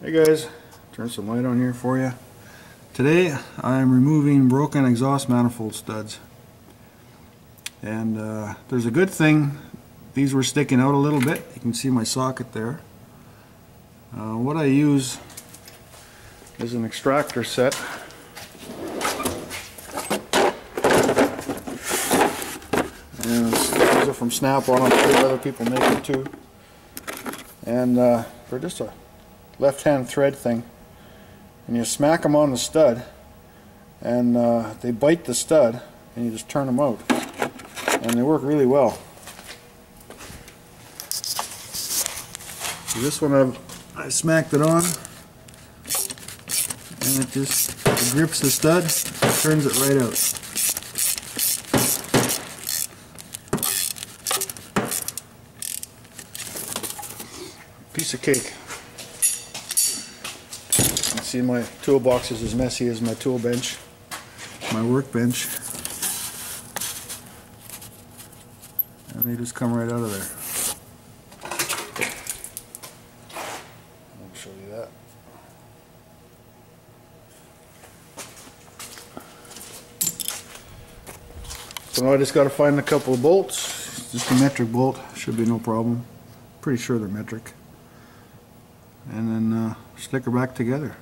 Hey guys, turn some light on here for you. Today I'm removing broken exhaust manifold studs, and there's a good thing. These were sticking out a little bit. You can see my socket there. What I use is an extractor set. And these are from Snap-on. I'm sure other people make it too. And they're just a left-hand thread thing, and you smack them on the stud, and they bite the stud, and you just turn them out, and they work really well. So this one I smacked it on, and it grips the stud, turns it right out. Piece of cake. See, my toolbox is as messy as my tool bench, my workbench, and they just come right out of there. I'll show you that. So now I just got to find a couple of bolts. Just a metric bolt, should be no problem. Pretty sure they're metric. And then stick her back together.